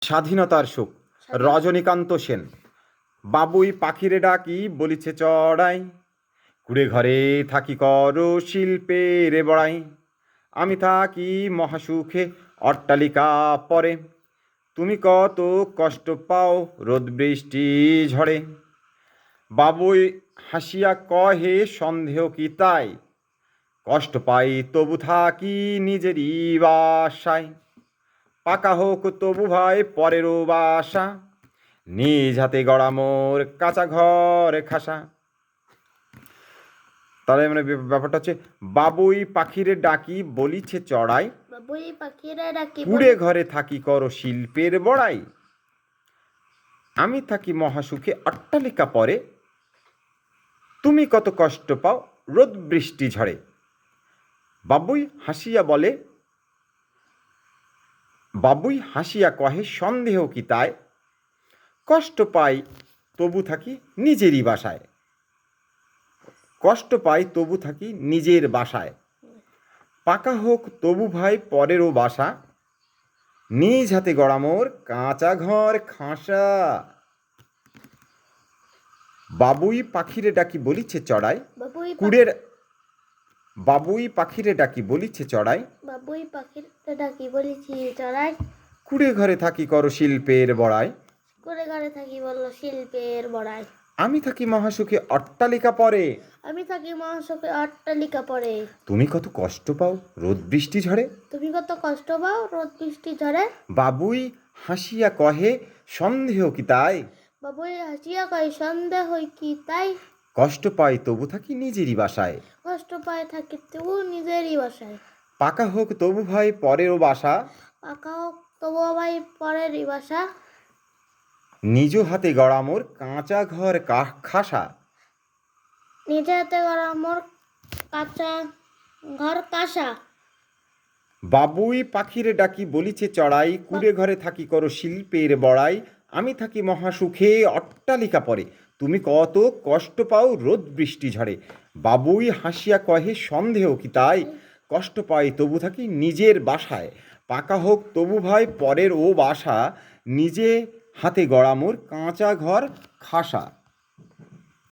স্বাধীনতার সুখ। রজনীকান্ত সেন। বাবুই পাখিরে ডাকি বলিছে চড়াই, কুড়ে ঘরে থাকি কর শিল্পের বড়াই। আমি থাকি মহাসুখে অট্টালিকা পরে, তুমি কত কষ্ট পাও রোদ বৃষ্টি ঝড়ে। বাবুই হাসিয়া কহে সন্দেহ কি তাই, কষ্ট পাই তবু থাকি নিজেরই বাসায়। পাকা হোক তবু ভাই পরেরও বাসা, নিজ হাতে গড়া মোর কাঁচা ঘর খাসা। তাহলে মানে ব্যাপারটা হচ্ছে, বাবুই পাখিরে ডাকি বলিছে চড়াই, বাবুই পাখিরে ডাকি কুড়ে ঘরে থাকি কর শিল্পের বড়াই। আমি থাকি মহাসুখে অট্টালিকা পরে, তুমি কত কষ্ট পাও রোদ বৃষ্টি ঝড়ে। বাবুই হাসিয়া বলে, বাবুই হাসিয়া কহে সন্দেহ কি তাই, কষ্ট পাই তবু থাকি নিজেরই বাসায়। কষ্ট পাই তবু থাকি নিজের বাসায়। পাকা হোক তবু ভাই পরেরও বাসা, নিজ হাতে গড়া মোর কাঁচা ঘর খাসা। বাবুই পাখিরে ডাকি বলিছে চড়াই, কুড়ের বাবুই পাখিরে ডাকি বলিছে চড়াই, বাবুই পাখিরে ডাকি বলিছি চড়াই। কুড়ে ঘরে থাকি কর শিল্পের বড়াই। কুড়ে ঘরে থাকি বলল শিল্পের বড়াই। আমি থাকি মহাসুখে অট্টালিকা পরে, আমি থাকি মহাসুখে অট্টালিকা পরে, তুমি কত কষ্ট পাও রোদ বৃষ্টি ঝড়ে। তুমি কত কষ্ট পাও রোদ বৃষ্টি ঝড়ে। বাবুই হাসিয়া কহে সন্দেহ কি তাই, বাবুই হাসিয়া কয় সন্দেহ কি তাই, কষ্ট পাই তবু থাকি নিজেরই বাসায়। কষ্ট পায় থাকি তবু নিজেরই বাসায়। পাকা হোক তবু ভাই পরেরও বাসা, পাকা হোক তবু ভাই পরেরই বাসা, নিজ হাতে গড়া মোর কাঁচা ঘর খাসা। নিজে হাতে গড়া মোর কাঁচা ঘর কাসা। বাবুই পাখিরে ডাকি বলিছে চড়াই, কুড়ে ঘরে থাকি করো শিল্পের বড়াই। আমি থাকি মহাসুখে অট্টালিকা পরে, তুমি কত কষ্ট পাও রোদ বৃষ্টি ঝড়ে। বাবুই হাসিয়া কহে সন্দেহ কি তাই, কষ্ট পাই তবু থাকি নিজের বাসায়। পাকা হোক তবু ভাই পরের ও বাসা, নিজে হাতে গড়া মোর কাঁচা ঘর খাসা।